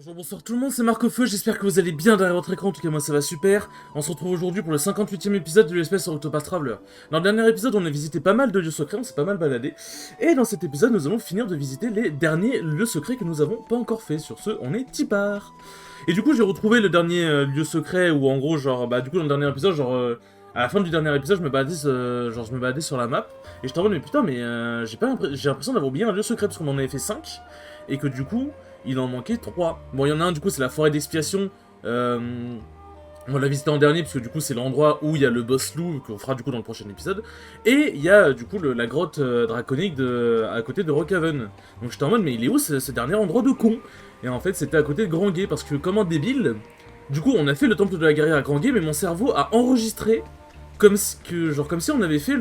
Bonjour, bonsoir tout le monde, c'est Marc-Feu, j'espère que vous allez bien derrière votre écran, en tout cas moi ça va super. On se retrouve aujourd'hui pour le 58e épisode de l'espèce sur Octopath Traveler. Dans le dernier épisode, on a visité pas mal de lieux secrets, on s'est pas mal baladé. Et dans cet épisode, nous allons finir de visiter les derniers lieux secrets que nous avons pas encore fait. Sur ce, on est tipar. Et du coup, j'ai retrouvé le dernier lieu secret où en gros, genre, du coup, dans le dernier épisode, à la fin du dernier épisode, je me baladais sur la map. Et j'étais en mode, mais putain, mais j'ai l'impression d'avoir oublié un lieu secret parce qu'on en avait fait 5. Et que du coup, il en manquait 3. Bon, il y en a un, du coup, c'est la forêt d'expiation. On l'a visité en dernier, parce que du coup, c'est l'endroit où il y a le boss loup, qu'on fera du coup dans le prochain épisode. Et il y a du coup la grotte draconique à côté de Rockhaven. Donc j'étais en mode, mais il est où ce dernier endroit de con? Et en fait, c'était à côté de Grand Gué, parce que comme un débile, du coup, on a fait le temple de la guerrière à Grand Gué, mais mon cerveau a enregistré comme si on avait fait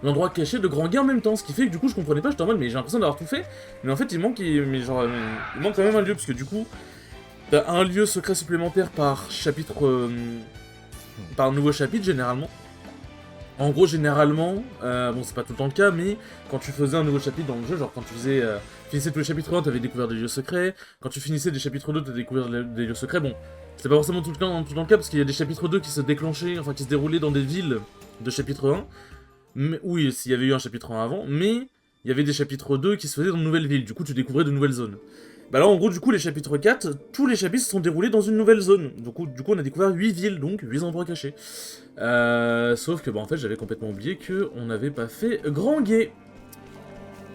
l'endroit caché de Grand Gué en même temps, ce qui fait que du coup je comprenais pas, j'étais en mode mais j'ai l'impression d'avoir tout fait, mais en fait il manque quand même un lieu, parce que du coup t'as un lieu secret supplémentaire par chapitre, par nouveau chapitre généralement. En gros généralement, bon c'est pas tout le temps le cas, mais quand tu faisais un nouveau chapitre dans le jeu, genre quand tu finissais tous les chapitres 1, t'avais découvert des lieux secrets, quand tu finissais des chapitres 2, t'avais découvert des lieux secrets, bon, c'était pas forcément tout le temps le cas, parce qu'il y a des chapitres 2 qui se déclenchaient, enfin qui se déroulaient dans des villes de chapitre 1, mais, oui, s'il y avait eu un chapitre 1 avant, mais il y avait des chapitres 2 qui se faisaient dans de nouvelles villes, du coup tu découvrais de nouvelles zones. Bah là en gros du coup les chapitres 4, tous les chapitres se sont déroulés dans une nouvelle zone, du coup on a découvert 8 villes, donc 8 endroits cachés. Sauf que en fait j'avais complètement oublié qu'on n'avait pas fait Grand Gué.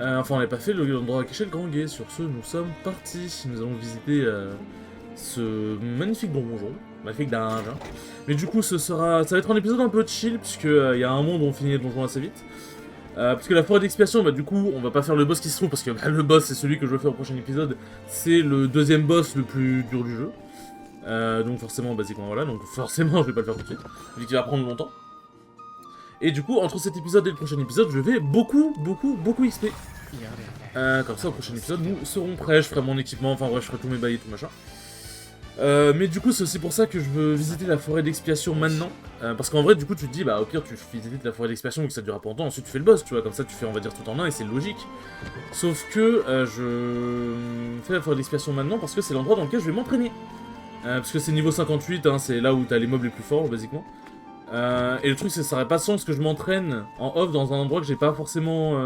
Enfin on n'avait pas fait l'endroit caché de Grand Gué, sur ce nous sommes partis, nous allons visiter ce magnifique donjon, magnifique dungeon. Mais du coup ça va être un épisode un peu chill, puisque il y a un monde où on finit le donjon assez vite. Parce que la forêt d'expiation, du coup, on va pas faire le boss qui se trouve, parce que le boss, c'est celui que je vais faire au prochain épisode. C'est le deuxième boss le plus dur du jeu. Donc forcément, basiquement, voilà. Donc forcément, je vais pas le faire tout de suite, vu qu'il va prendre longtemps. Et du coup, entre cet épisode et le prochain épisode, je vais beaucoup XP. Comme ça, au prochain épisode, nous serons prêts. Je ferai mon équipement, enfin ouais, je ferai tous mes bails et tout machin. Mais du coup, c'est aussi pour ça que je veux visiter la forêt d'expiation maintenant. Parce qu'en vrai, du coup, tu te dis, au pire, tu visites la forêt d'expiation et que ça dure pas longtemps, ensuite tu fais le boss, tu vois, comme ça tu fais, on va dire, tout en un et c'est logique. Sauf que je fais la forêt d'expiation maintenant parce que c'est l'endroit dans lequel je vais m'entraîner. Parce que c'est niveau 58, hein, c'est là où t'as les mobs les plus forts, basiquement. Et le truc, c'est que ça aurait pas de sens que je m'entraîne en off dans un endroit que j'ai pas forcément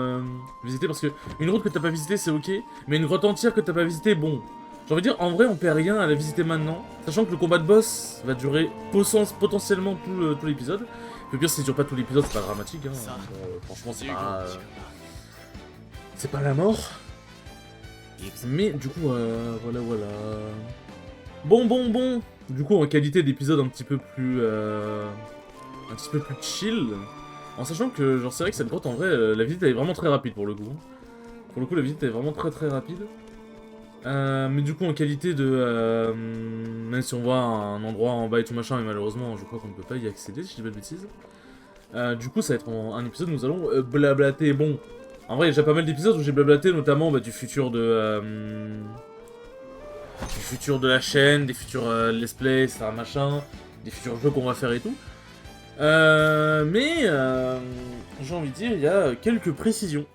visité. Parce que une route que t'as pas visité, c'est ok, mais une grotte entière que t'as pas visité, bon. J'ai envie de dire, en vrai, on perd rien à la visiter maintenant, sachant que le combat de boss va durer potentiellement tout l'épisode. Le pire, si ça dure pas tout l'épisode, c'est pas dramatique, hein. Franchement, c'est pas la mort. Mais du coup, voilà. Bon. Du coup, en qualité d'épisode un petit peu plus chill, en sachant que, genre, c'est vrai que cette grotte, en vrai, la visite elle est vraiment très rapide pour le coup. Pour le coup, la visite est vraiment très rapide. Mais du coup, en qualité de... même si on voit un endroit en bas et tout machin, mais malheureusement, je crois qu'on ne peut pas y accéder, si je dis pas de bêtises. Du coup, ça va être un épisode où nous allons blablater. Bon, en vrai, il y a déjà pas mal d'épisodes où j'ai blablaté, notamment du futur de... du futur de la chaîne, des futurs let's play, etc. machin, des futurs jeux qu'on va faire et tout. Mais j'ai envie de dire, il y a quelques précisions.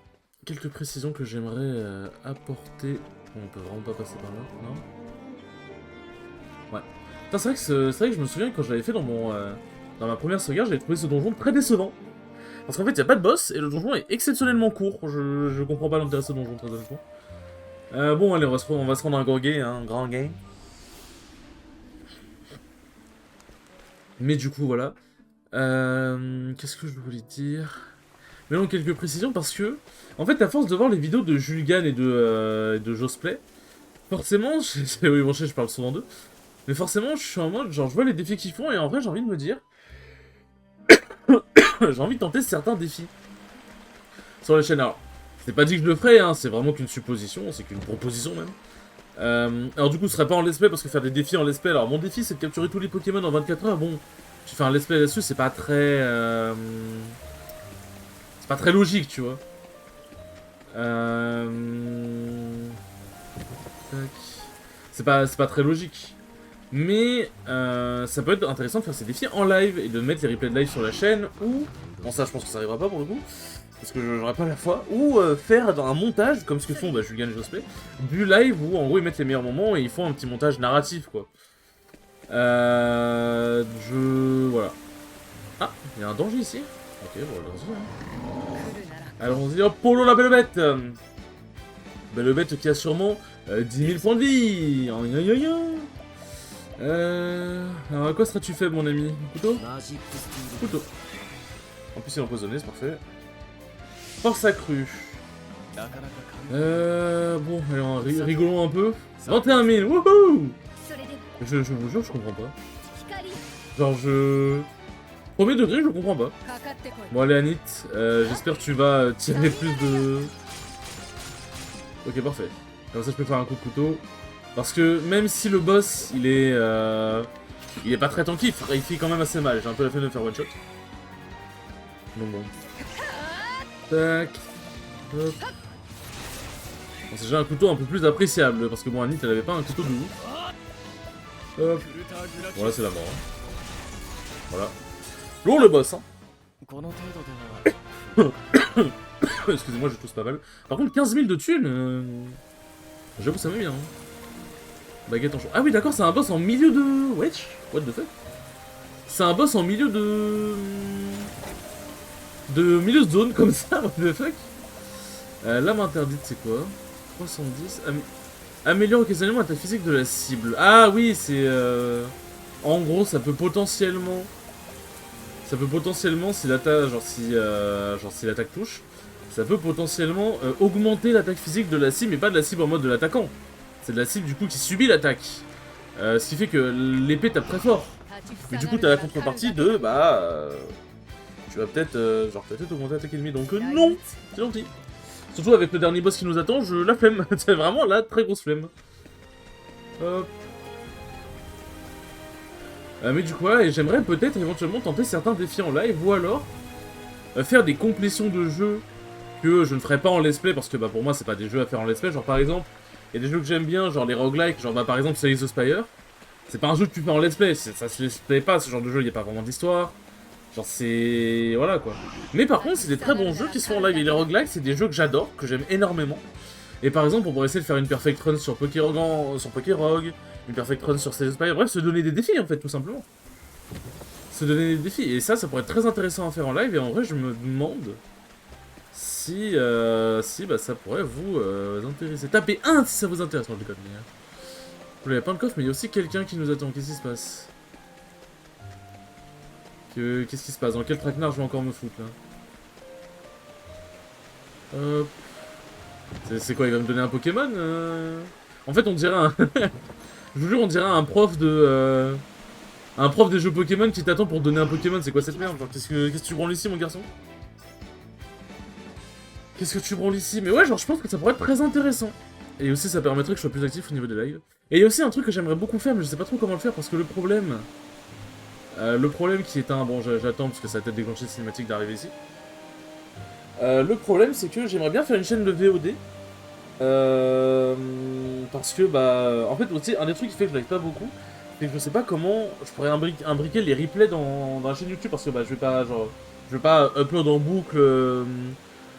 Quelques précisions que j'aimerais apporter. On peut vraiment pas passer par là, non? Ouais. Putain, c'est vrai que je me souviens que quand je l'avais fait dans ma première sauvegarde, j'avais trouvé ce donjon très décevant. Parce qu'en fait, il n'y a pas de boss, et le donjon est exceptionnellement court. Je comprends pas l'intérêt de ce donjon, très honnêtement. Bon, allez, on va se rendre à un grand game. Mais du coup, voilà. Qu'est-ce que je voulais dire? Mais non, quelques précisions, parce que... En fait, à force de voir les vidéos de Julgan et de Josplay, forcément, oui, bon, je parle souvent d'eux, mais forcément, je suis en mode, genre, je vois les défis qu'ils font, et en vrai, j'ai envie de me dire... j'ai envie de tenter certains défis. Sur la chaîne, alors, c'est pas dit que je le ferai, hein, c'est vraiment qu'une supposition, c'est qu'une proposition, même. Alors du coup, ce serait pas en let's play, parce que faire des défis en let's play... Alors, mon défi, c'est de capturer tous les Pokémon en 24 heures, bon... Tu fais un let's play là-dessus, c'est pas très... c'est pas très logique, tu vois. C'est pas très logique. Mais ça peut être intéressant de faire ces défis en live et de mettre les replays de live sur la chaîne ou... Bon ça je pense que ça arrivera pas pour le coup. parce que j'aurais pas la foi, ou faire un montage, comme ce que font Julien et Josplay, du live où en gros ils mettent les meilleurs moments et ils font un petit montage narratif quoi. Voilà. Ah, il y a un danger ici. Ok, bon, allons-y. Hein. Allons-y, hop, Polo la belle bête. Belle bête qui a sûrement 10 000 points de vie. Aïe aïe aïe. Alors à quoi seras-tu fait mon ami? Couteau? Couteau. En plus il est empoisonné, c'est parfait. Force accrue. Bon, alors rigolons un peu. 21 000, wouhou! Je vous jure, je comprends pas. Genre, Premier degré, je comprends pas. Bon, allez, Anit, j'espère que tu vas tirer plus de... Ok, parfait. Comme ça, je peux faire un coup de couteau. Parce que même si le boss, il est pas très tanky, il fait quand même assez mal. J'ai un peu la flemme de faire one shot. Donc bon. Tac. Hop. Bon, c'est déjà un couteau un peu plus appréciable, parce que bon, Anit, elle avait pas un couteau de ouf. Hop. Bon, là, c'est la mort. Hein. Voilà. Lourd le boss, hein. Excusez-moi, je tousse pas mal. Par contre, 15 000 de thunes, j'avoue, ça me met bien. Hein. Baguette en chaud. Ah oui, d'accord, c'est un boss en milieu de... Wesh, what the fuck. C'est un boss en milieu de... milieu de zone, comme ça, what the fuck. Lame interdite, c'est quoi? 310... Améliore occasionnellement l'attaque physique de la cible. Ah oui, c'est... En gros, ça peut potentiellement... si l'attaque... Genre si l'attaque touche, ça peut potentiellement augmenter l'attaque physique de la cible, mais pas de la cible en mode de l'attaquant. C'est de la cible du coup qui subit l'attaque. Ce qui fait que l'épée tape très fort. Mais du coup t'as la contrepartie de tu vas peut-être peut-être augmenter l'attaque ennemie. Donc non, c'est gentil. Surtout avec le dernier boss qui nous attend, la flemme. C'est vraiment la très grosse flemme. Hop. Mais du coup voilà, et j'aimerais peut-être éventuellement tenter certains défis en live ou alors faire des complétions de jeux que je ne ferai pas en let's play parce que pour moi c'est pas des jeux à faire en let's play. Genre par exemple, il y a des jeux que j'aime bien, genre les roguelikes, genre par exemple Slay the Spire. C'est pas un jeu que tu fais en let's play, ça se let's play pas, ce genre de jeu, il n'y a pas vraiment d'histoire. Genre c'est... voilà quoi. Mais par contre, c'est des très bons jeux qui se font en live. Et les roguelikes, c'est des jeux que j'adore, que j'aime énormément. Et par exemple, on pourrait essayer de faire une perfect run sur Pokérogue, une perfect run sur Slay the Spire, bref, se donner des défis en fait, tout simplement. Se donner des défis. Et ça pourrait être très intéressant à faire en live, et en vrai, je me demande... si ça pourrait vous intéresser. Tapez 1 si ça vous intéresse, moi je déconne. Vous l'avez pas le coffre, mais il y a aussi quelqu'un qui nous attend. Qu'est-ce qui se passe? Qu'est-ce qui se passe? Dans quel traquenard je vais encore me foutre là? Hop. C'est quoi? Il va me donner un Pokémon En fait, on dirait un... je vous jure, on dirait un prof de... un prof des jeux Pokémon qui t'attend pour te donner un Pokémon. C'est quoi cette merde? Genre, qu'est-ce que tu branles ici, mon garçon? Qu'est-ce que tu branles ici? Mais ouais, genre, je pense que ça pourrait être très intéressant. Et aussi, ça permettrait que je sois plus actif au niveau des lives. Et il y a aussi un truc que j'aimerais beaucoup faire, mais je sais pas trop comment le faire, parce que le problème qui est un... Bon, j'attends, parce que ça va peut-être déclencher cinématique d'arriver ici. Le problème, c'est que j'aimerais bien faire une chaîne de VOD. Parce que, en fait, aussi, un des trucs qui fait que je live pas beaucoup, c'est que je sais pas comment je pourrais imbriquer les replays dans la chaîne YouTube, parce que, je vais pas, genre... Je vais pas upload en boucle...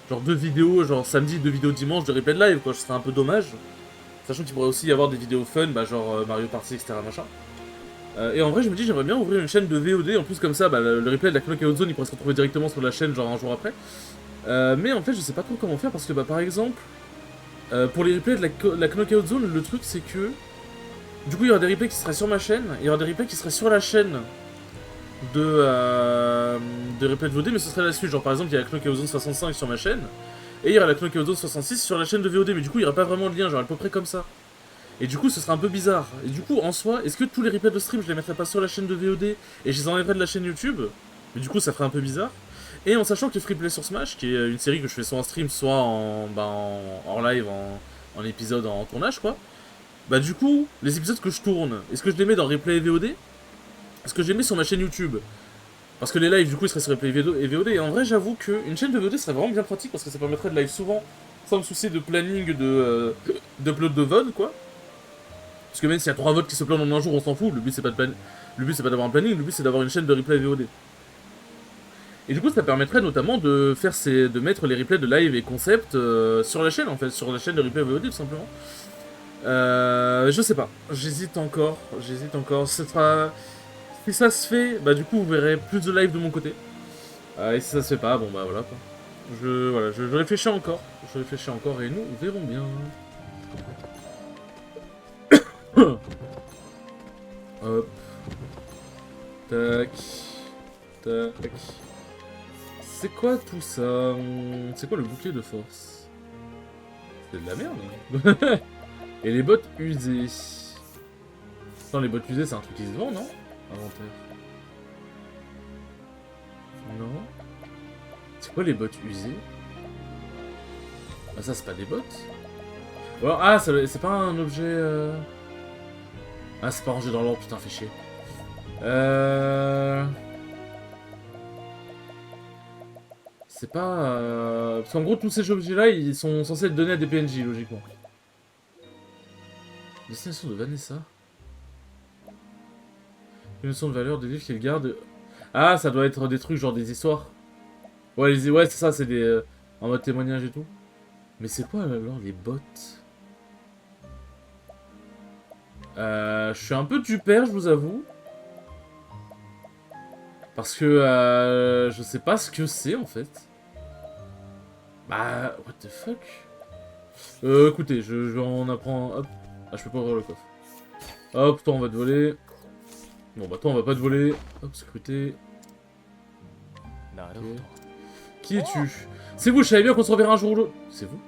genre 2 vidéos, genre samedi, 2 vidéos dimanche de replay de live, quoi, ce serait un peu dommage. Sachant qu'il pourrait aussi y avoir des vidéos fun, genre Mario Party, etc. machin. Et en vrai, je me dis, j'aimerais bien ouvrir une chaîne de VOD, en plus comme ça, le replay de la Knockout Zone, il pourrait se retrouver directement sur la chaîne, genre un jour après. Mais en fait, je sais pas trop comment faire, parce que, par exemple, pour les replays de la Knockout Zone, le truc, c'est que... Du coup, il y aura des replays qui seraient sur ma chaîne, et il y aura des replays qui seraient sur la chaîne de replay de VOD, mais ce serait la suite. Genre par exemple, il y a la Knockout Zone 65 sur ma chaîne, et il y aura la Knockout Zone 66 sur la chaîne de VOD, mais du coup il n'y aura pas vraiment de lien, genre à peu près comme ça. Et du coup ce serait un peu bizarre. Et du coup en soi, est-ce que tous les replays de stream je les mettrais pas sur la chaîne de VOD et je les enlèverais de la chaîne YouTube? Mais du coup ça ferait un peu bizarre. Et en sachant que Freeplay sur Smash, qui est une série que je fais soit en stream, soit en live, en épisode, en tournage quoi, du coup, les épisodes que je tourne, est-ce que je les mets dans replay et VOD? Est-ce que je les mets sur ma chaîne YouTube? Parce que les lives, du coup, ils seraient sur replay et VOD. Et en vrai, j'avoue qu'une chaîne de VOD serait vraiment bien pratique parce que ça permettrait de live souvent sans me soucier de planning d'upload de VOD, quoi. Parce que même s'il y a 3 votes qui se planent en un jour, on s'en fout. Le but, c'est pas d'avoir un planning, le but, c'est d'avoir une chaîne de replay VOD. Et du coup, ça permettrait notamment de faire de mettre les replays de live et concept sur la chaîne, en fait, sur la chaîne de replay VOD, tout simplement. Je sais pas, j'hésite encore. Ce sera... Si ça se fait, bah du coup, vous verrez plus de live de mon côté. Et si ça se fait pas, bon bah voilà, quoi. Je réfléchis encore. Je réfléchis encore et nous verrons bien. Hop. Tac. Tac. C'est quoi tout ça? C'est quoi le bouclier de force? C'est de la merde. Et les bottes usées. Attends, les bottes usées, c'est un truc qui se vend, non? Inventaire. Non. C'est quoi les bottes usées? Ah, ça, c'est pas des bottes? Ou alors, ah, c'est pas un objet... Ah, c'est pas rangé dans l'ordre, putain, fait chier. C'est pas... Parce qu'en gros, tous ces objets-là, ils sont censés être donnés à des PNJ, logiquement. Destination de Vanessa. Une notion de valeur des livres qu'elle garde. Ah, ça doit être des trucs, genre des histoires. Ouais, ouais c'est ça, c'est des... en mode témoignage et tout. Mais c'est quoi, alors, les bots? Je suis un peu du père, je vous avoue. Parce que je sais pas ce que c'est en fait. Bah, what the fuck? Écoutez, je vais en apprendre. Hop. Ah, je peux pas ouvrir le coffre. Hop, toi on va te voler. Bon, bah toi on va pas te voler. Hop, scruter. Okay. Qui es-tu? C'est vous, je savais bien qu'on se reverra un jour ou l'autre. C'est vous?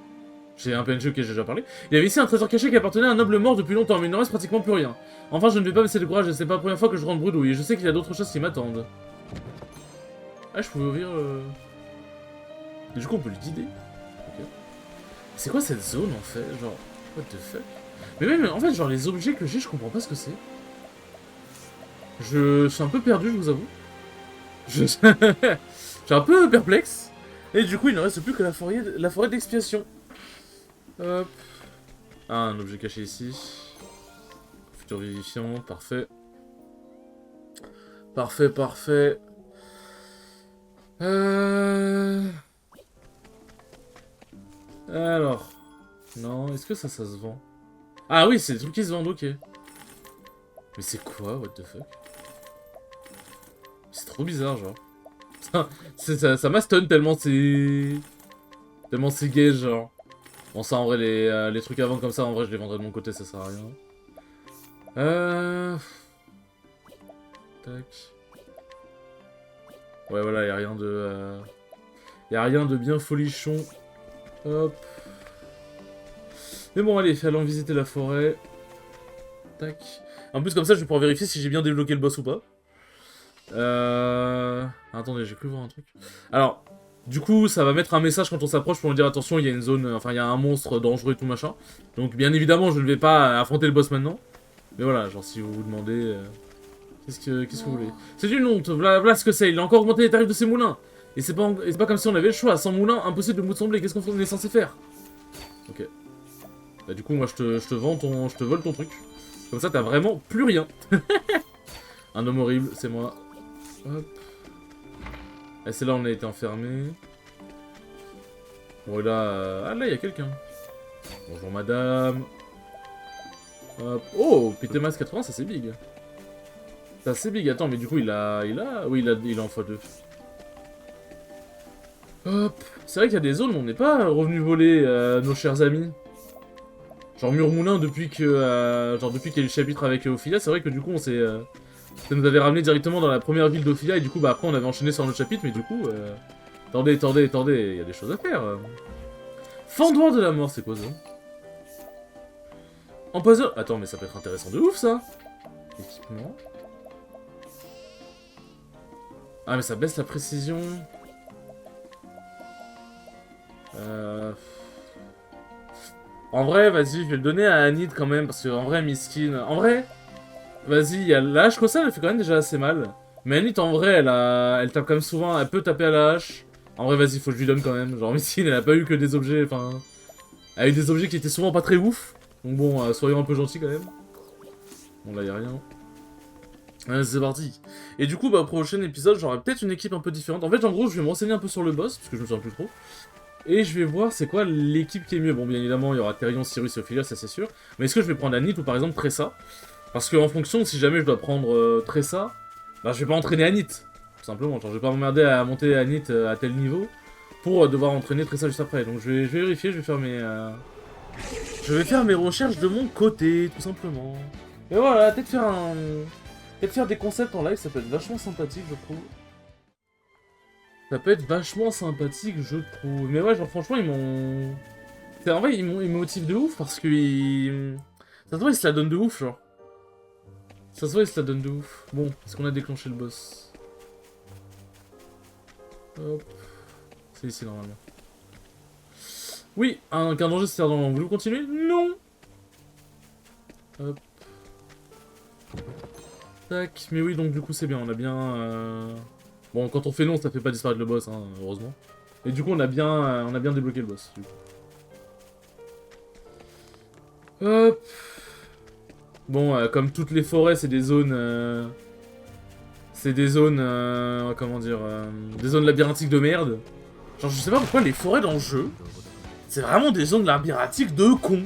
J'ai un PNJ auquel j'ai déjà parlé. Il y avait ici un trésor caché qui appartenait à un noble mort depuis longtemps, mais il ne reste pratiquement plus rien. Enfin, je ne vais pas baisser le courage, c'est pas la première fois que je rentre bredouille, et je sais qu'il y a d'autres choses qui m'attendent. Ah, je pouvais ouvrir... Et du coup, on peut le guider. Ok. C'est quoi cette zone, en fait? Genre, what the fuck? Mais même, en fait, genre, les objets que j'ai, je comprends pas ce que c'est. Je suis un peu perdu, je vous avoue. Je suis un peu perplexe. Et du coup, il ne reste plus que la forêt d'expiation. Hop. Ah, un objet caché ici. Futur vivifiant, parfait. Parfait, parfait. Alors. Non, est-ce que ça se vend? Ah oui, c'est des trucs qui se vendent, ok. Mais c'est quoi, what the fuck? C'est trop bizarre, genre. Ça m'a stun tellement c'est... Tellement c'est gay, genre. Bon, ça, en vrai, les trucs à vendre comme ça, en vrai, je les vendrais de mon côté, ça sert à rien. Tac. Ouais, voilà, y'a rien de... Y'a rien de bien folichon. Hop. Mais bon, allez, allons visiter la forêt. Tac. En plus, comme ça, je vais pouvoir vérifier si j'ai bien débloqué le boss ou pas. Attendez, j'ai cru voir un truc. Alors, du coup, ça va mettre un message quand on s'approche pour nous dire attention, il y a une zone, enfin, il y a un monstre dangereux et tout machin. Donc, bien évidemment, je ne vais pas affronter le boss maintenant. Mais voilà, genre, si vous vous demandez... Qu'est-ce que vous voulez? C'est une honte, voilà ce que c'est, il a encore augmenté les tarifs de ses moulins. Et c'est pas comme si on avait le choix, sans moulin, impossible de mousser, qu'est-ce qu'on est censé faire? Ok. Bah du coup, moi je te vole ton truc. Comme ça, t'as vraiment plus rien. Un homme horrible, c'est moi. Hop. Et c'est là on a été enfermé. Bon, là... Ah, là, il y a quelqu'un. Bonjour, madame. Hop. Oh, Pitemas 80, ça c'est big. C'est assez big. Attends, mais du coup, il a... Oui, il est en x2. Hop. C'est vrai qu'il y a des zones où on n'est pas revenu voler nos chers amis. Genre Murmoulin, depuis que depuis qu'il y a eu le chapitre avec Ophilia, c'est vrai que du coup, on s'est... ça nous avait ramené directement dans la première ville d'Ophilia, et du coup, bah après, on avait enchaîné sur un autre chapitre, mais du coup... Attendez, il y a des choses à faire. Fendoir de la mort, c'est quoi ça? Empoisonne... Attends, mais ça peut être intéressant de ouf, ça. Équipement... Ah, mais ça baisse la précision. En vrai, vas-y, je vais le donner à Anid quand même, parce que en vrai, Miskin... En vrai, vas-y, il y a la hache comme ça, elle fait quand même déjà assez mal. Mais Anid, en vrai, elle tape quand même souvent, elle peut taper à la hache. En vrai, vas-y, faut que je lui donne quand même. Genre, Miskin, elle a pas eu que des objets, enfin... Elle a eu des objets qui étaient souvent pas très ouf. Donc bon, soyons un peu gentils quand même. Bon, là, y a rien. C'est parti. Et du coup, bah, au prochain épisode, j'aurai peut-être une équipe un peu différente. En fait, en gros, je vais me renseigner un peu sur le boss, parce que je me souviens plus trop. Et je vais voir c'est quoi l'équipe qui est mieux. Bon, bien évidemment, il y aura Therion, Sirus et Ophilia, ça c'est sûr. Mais est-ce que je vais prendre Anit ou par exemple Tressa? Parce qu'en fonction, si jamais je dois prendre Tressa, bah je vais pas entraîner Anit. Tout simplement, genre je vais pas m'emmerder à monter Anit à tel niveau pour devoir entraîner Tressa juste après. Donc je vais vérifier, je vais faire mes... Je vais faire mes recherches de mon côté, tout simplement. Et voilà, peut-être faire un... Peut-être faire des concepts en live, ça peut être vachement sympathique, je trouve. Ça peut être vachement sympathique, je trouve. Mais ouais, genre franchement, ils m'ont... En vrai, ils me motivent de ouf parce que... Ça se voit, ils se la donnent de ouf, genre. Ça se voit, ils se la donnent de ouf. Bon, est-ce qu'on a déclenché le boss? Hop. C'est ici, normalement. Oui, qu'un danger, c'est dans le... Vous voulez continuer? Non. Hop. Tac. Mais oui, donc du coup, c'est bien. On a bien... Bon, quand on fait non, ça fait pas disparaître le boss, hein, heureusement. Et du coup, on a bien débloqué le boss. Du coup. Hop. Bon, comme toutes les forêts, c'est des zones... C'est des zones... comment dire... des zones labyrinthiques de merde. Genre, je sais pas pourquoi les forêts dans le jeu, c'est vraiment des zones labyrinthiques de con.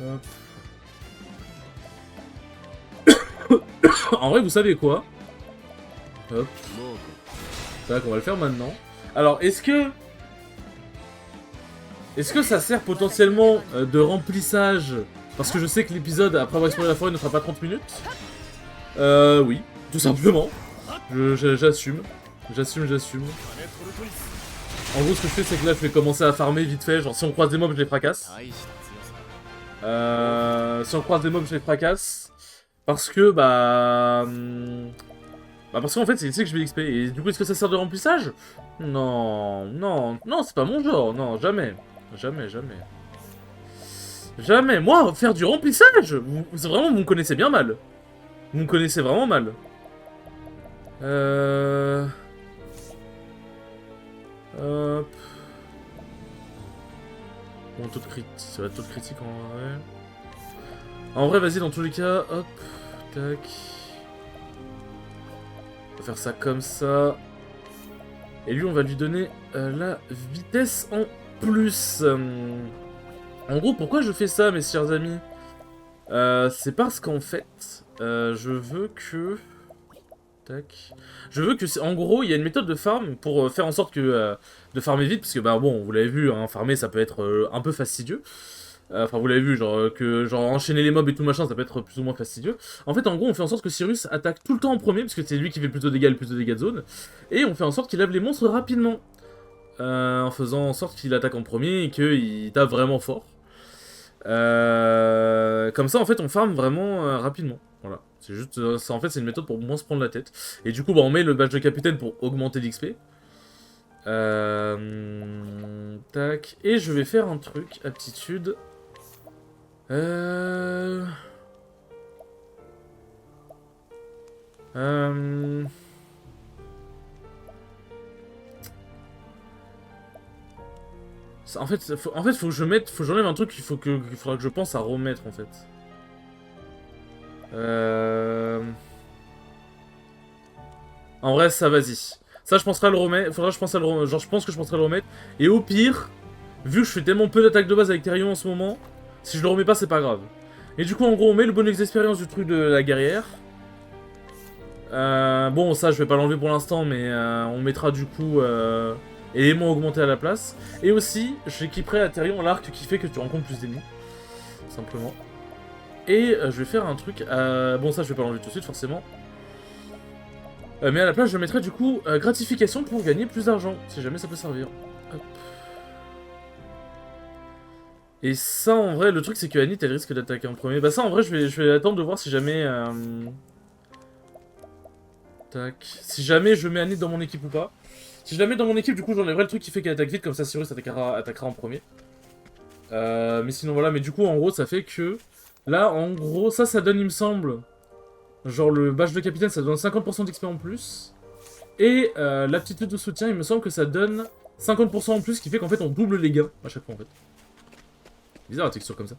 Hop. En vrai, vous savez quoi? Hop. Tac, on va le faire maintenant. Alors, est-ce que ça sert potentiellement de remplissage? Parce que je sais que l'épisode, après avoir exploré la forêt, ne fera pas 30 minutes. Oui, tout simplement. J'assume. J'assume. En gros, ce que je fais, c'est que là, je vais commencer à farmer vite fait. Genre, si on croise des mobs, je les fracasse. Si on croise des mobs, je les fracasse. Parce que, parce qu'en fait, c'est ici que je vais l'XP. Et du coup, est-ce que ça sert de remplissage? Non, non, non, c'est pas mon genre. Non, jamais. Jamais. Moi, faire du remplissage, c'est vraiment, vous me connaissez bien mal. Vous me connaissez vraiment mal. Hop. Bon, taux de critique, ça va être taux de critique en vrai. En vrai, vas-y, dans tous les cas, hop, tac. On va faire ça comme ça. Et lui, on va lui donner la vitesse en plus. En gros, pourquoi je fais ça, mes chers amis? C'est parce qu'en fait, je veux que... Tac. Je veux que... En gros, il y a une méthode de farm pour faire en sorte que... de farmer vite, parce que, bah bon, vous l'avez vu, hein, farmer, ça peut être un peu fastidieux. Enfin, vous l'avez vu, genre, enchaîner les mobs et tout machin, ça peut être plus ou moins fastidieux. En fait, en gros, on fait en sorte que Sirus attaque tout le temps en premier, parce que c'est lui qui fait le plus de dégâts de zone. Et on fait en sorte qu'il lève les monstres rapidement. En faisant en sorte qu'il attaque en premier et qu'il tape vraiment fort. Comme ça, en fait, on farm vraiment rapidement. Voilà. C'est juste... ça, en fait, c'est une méthode pour moins se prendre la tête. Et du coup, bah, on met le badge de capitaine pour augmenter l'XP. Tac. Et je vais faire un truc, aptitude... En fait, faut que je mette, faut que j'enlève un truc qu'il faudra que je pense à remettre en fait. En vrai, ça, vas-y. Ça, je penserai à le remettre. Faudra que je pense à le remettre. Genre, je pense que je penserai à le remettre. Et au pire, vu que je fais tellement peu d'attaques de base avec Therion en ce moment, si je le remets pas, c'est pas grave. Et du coup, en gros, on met le bonus d'expérience du truc de la guerrière. Bon, ça, je vais pas l'enlever pour l'instant, mais on mettra du coup éléments augmentés à la place. Et aussi, j'équiperai à Therion l'arc qui fait que tu rencontres plus d'ennemis. Simplement. Et je vais faire un truc... bon, ça, je vais pas l'enlever tout de suite, forcément. Mais à la place, je mettrai du coup gratification pour gagner plus d'argent, si jamais ça peut servir. Hop. Et ça, en vrai, le truc, c'est que Anit, elle risque d'attaquer en premier. Bah ça, en vrai, je vais attendre de voir si jamais... Tac. Si jamais je mets Anit dans mon équipe ou pas. Si je la mets dans mon équipe, du coup, j'enlèverai le truc qui fait qu'elle attaque vite, comme ça Sirus attaquera en premier. Mais sinon, voilà. Mais du coup, en gros, ça fait que... Là, en gros, ça donne, il me semble... Genre, le badge de capitaine, ça donne 50% d'XP en plus. Et l'aptitude de soutien, il me semble que ça donne 50% en plus, ce qui fait qu'en fait, on double les gains à chaque fois, en fait. Bizarre la texture comme ça.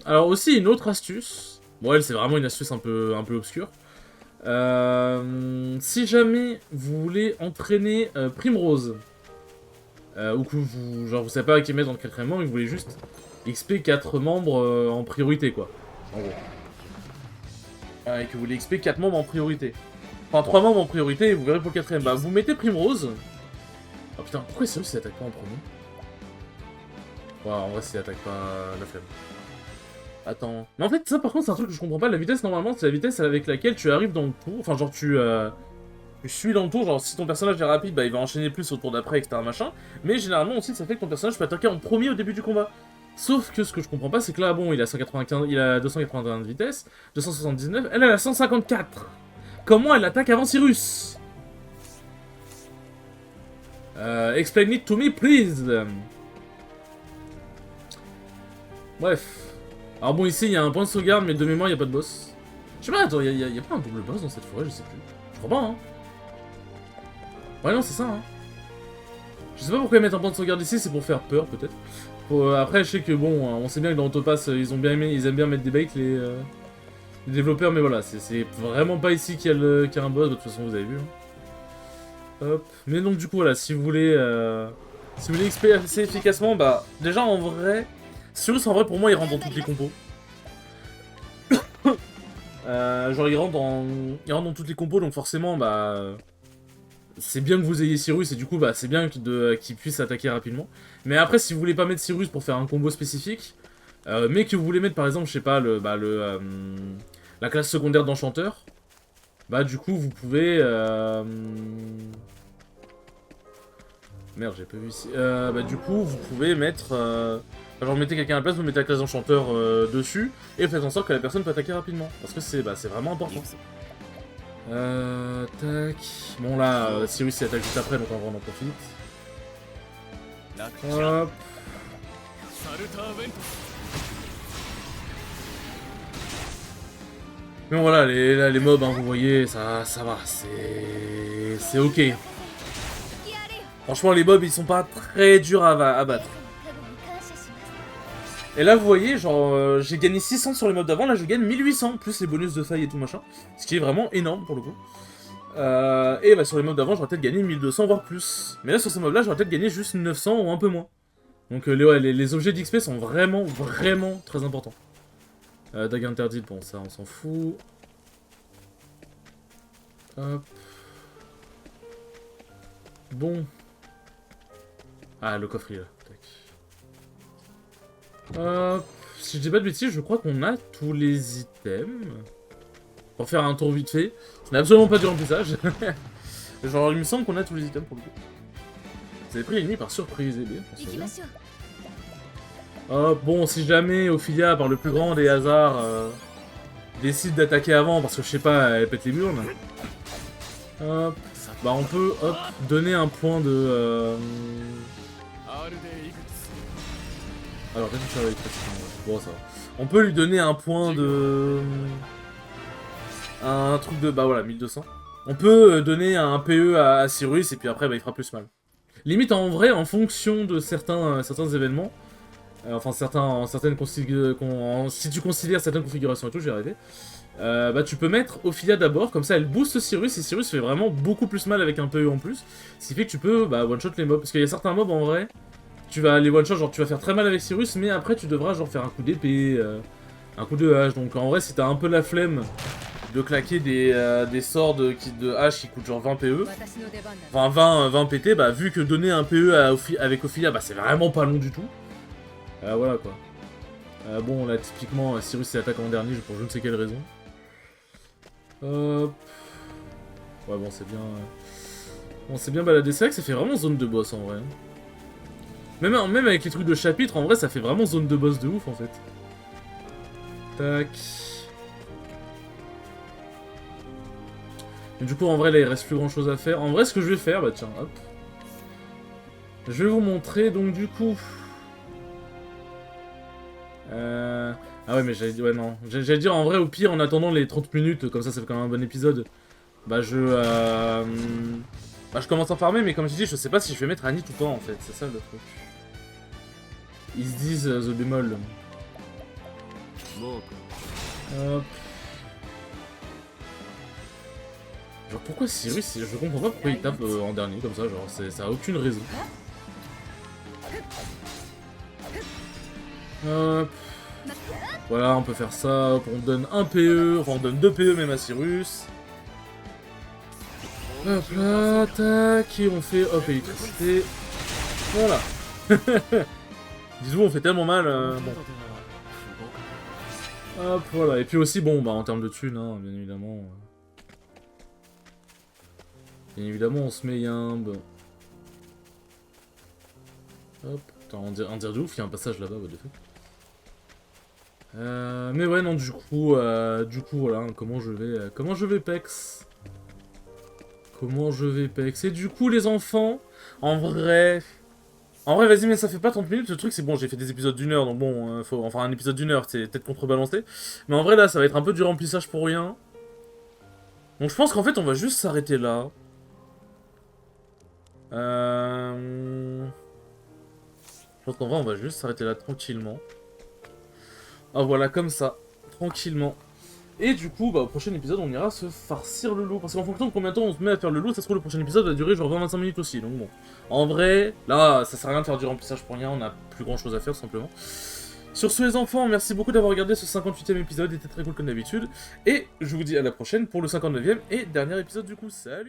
Alors aussi, une autre astuce... Bon, elle, c'est vraiment une astuce un peu obscure. Si jamais vous voulez entraîner Primrose, ou que vous savez pas qui mettre dans le 4ème membre, et vous voulez juste XP 4 membres en priorité, quoi. En gros. Et que vous voulez XP 4 membres en priorité. Enfin, 3 membres en priorité, et vous verrez pour le 4ème. Bah, vous mettez Primrose. Oh putain, pourquoi c'est eux s'ils attaquent pas en premier? Ouais, en vrai, s'ils attaquent pas la flemme. Attends. Mais en fait, ça par contre, c'est un truc que je comprends pas. La vitesse, normalement, c'est la vitesse avec laquelle tu arrives dans le tour. Enfin, genre, tu suis dans le tour. Genre, si ton personnage est rapide, bah, il va enchaîner plus au tour d'après, etc. machin. Mais généralement aussi, ça fait que ton personnage peut attaquer en premier au début du combat. Sauf que ce que je comprends pas, c'est que là, bon, il a 195, il a 281 de vitesse, 279, elle a 154. Comment elle attaque avant Cyrus? Explain it to me, please. Bref. Alors bon, ici, il y a un point de sauvegarde, mais de mémoire, il n'y a pas de boss. Je sais pas, attends, il y a pas un double boss dans cette forêt, je sais plus. Je crois pas, hein. Ouais, non, c'est ça, hein. Je sais pas pourquoi ils mettent un point de sauvegarde ici, c'est pour faire peur, peut-être. Après, je sais que, bon, on sait bien que dans Autopass, ils aiment bien mettre des baits, les développeurs, mais voilà, c'est vraiment pas ici qu'il y a un boss, de toute façon, vous avez vu. Hein. Hop. Mais donc, du coup, voilà, si vous voulez XP assez efficacement, bah, déjà, en vrai... Cyrus, en vrai, pour moi, il rentre dans toutes les compos. Genre, il rentre dans toutes les compos, donc forcément, bah... C'est bien que vous ayez Cyrus, et du coup, bah, c'est bien qu'il puisse attaquer rapidement. Mais après, si vous voulez pas mettre Cyrus pour faire un combo spécifique, mais que vous voulez mettre, par exemple, je sais pas, la classe secondaire d'enchanteur, bah, du coup, vous pouvez... Merde, j'ai pas vu ici. Bah, du coup, vous pouvez mettre... Genre, vous mettez quelqu'un à la place, vous mettez la classe d'enchanteur dessus, et faites en sorte que la personne peut attaquer rapidement. Parce que c'est vraiment important. Tac... Bon, là, Cyrus il attaque juste après, donc on va en profite. Hop... Mais bon, voilà, les mobs, hein, vous voyez, ça va, c'est ok. Franchement, les mobs, ils sont pas très durs à battre. Et là, vous voyez, genre, j'ai gagné 600 sur les mobs d'avant, là, je gagne 1800, plus les bonus de faille et tout machin. Ce qui est vraiment énorme, pour le coup. Et bah, sur les mobs d'avant, j'aurais peut-être gagné 1200, voire plus. Mais là, sur ces mobs-là, j'aurais peut-être gagné juste 900 ou un peu moins. Donc, les objets d'XP sont vraiment très importants. Dague interdite, bon, ça, on s'en fout. Hop. Bon. Ah, le coffre, il est là. Si je dis pas de bêtises, je crois qu'on a tous les items. Pour faire un tour vite fait. Ce n'est absolument pas du remplissage. Genre, il me semble qu'on a tous les items pour le coup. Vous avez pris l'ennemi par surprise, eh bien. Bon, si jamais Ophilia, par le plus grand des hasards, décide d'attaquer avant parce que je sais pas, elle pète les burnes. Hop. Bah, on peut, hop, donner un point de. Alors, qu'est-ce que ça va être? Bon, ça va. On peut lui donner un point de... Un truc de... Bah voilà, 1200. On peut donner un PE à Cyrus, et puis après, bah, il fera plus mal. Limite, en vrai, en fonction de certains événements, enfin, si tu considères certaines configurations et tout, je vais arrêter, bah, tu peux mettre Ophilia d'abord, comme ça, elle booste Cyrus, et Cyrus fait vraiment beaucoup plus mal avec un PE en plus, ce qui fait que tu peux, bah, one-shot les mobs. Parce qu'il y a certains mobs, en vrai... Tu vas les one-shot, genre tu vas faire très mal avec Cyrus, mais après tu devras genre faire un coup d'épée, un coup de hache. Donc en vrai, si t'as un peu la flemme de claquer des sorts de hache qui coûtent genre 20 PE, enfin 20 PT, bah vu que donner un PE avec Ophilia, bah c'est vraiment pas long du tout. Voilà quoi. Bon là typiquement, Cyrus s'est attaqué en dernier pour je ne sais quelle raison. Ouais bon c'est bien... Bon c'est bien baladé, c'est vrai que ça fait vraiment zone de boss en vrai. Même avec les trucs de chapitre, en vrai, ça fait vraiment zone de boss de ouf, en fait. Tac. Et du coup, en vrai, là, il reste plus grand-chose à faire. En vrai, ce que je vais faire, bah tiens, hop. Je vais vous montrer, donc, du coup... Ah ouais, mais j'allais dire... Ouais, non. J'allais dire, en vrai, au pire, en attendant les 30 minutes, comme ça fait quand même un bon épisode, bah, bah, je commence à farmer, mais comme je dis, je sais pas si je vais mettre Anit ou pas, en fait. C'est ça, le truc. Ils se disent the bémol. Hop. Genre pourquoi Cyrus, je comprends pas pourquoi il tape en dernier comme ça, genre ça a aucune raison. Hop. Voilà, on peut faire ça, hop, on donne un PE, enfin on donne 2 PE même à Cyrus. Hop là, tac, et on fait, hop, électricité. Voilà. Dites-vous, on fait tellement mal, bon. Hop, voilà, et puis aussi, bon, bah en termes de thunes, hein, bien évidemment. Bien évidemment, on se met un... Bon. Hop, attends, on dirait de ouf, il y a un passage là-bas, what the fuck. Mais ouais, non, du coup, voilà, comment je vais pex. Comment je vais pex. Et du coup, les enfants, en vrai, vas-y, mais ça fait pas 30 minutes, le truc, c'est bon, j'ai fait des épisodes d'1 heure, donc bon, enfin, un épisode d'1 heure, c'est peut-être contrebalancé. Mais en vrai, là, ça va être un peu du remplissage pour rien. Donc je pense qu'en fait, on va juste s'arrêter là. Je pense qu'en vrai, on va juste s'arrêter là tranquillement. Ah voilà, comme ça, tranquillement. Et du coup, bah, au prochain épisode, on ira se farcir le loup. Parce qu'en fonction de combien de temps on se met à faire le loup, ça se trouve, le prochain épisode va durer genre 20-25 minutes aussi. Donc bon, en vrai, là, ça sert à rien de faire du remplissage pour rien, on a plus grand chose à faire, tout simplement. Sur ce, les enfants, merci beaucoup d'avoir regardé ce 58e épisode, il était très cool comme d'habitude. Et je vous dis à la prochaine pour le 59e et dernier épisode du coup. Salut!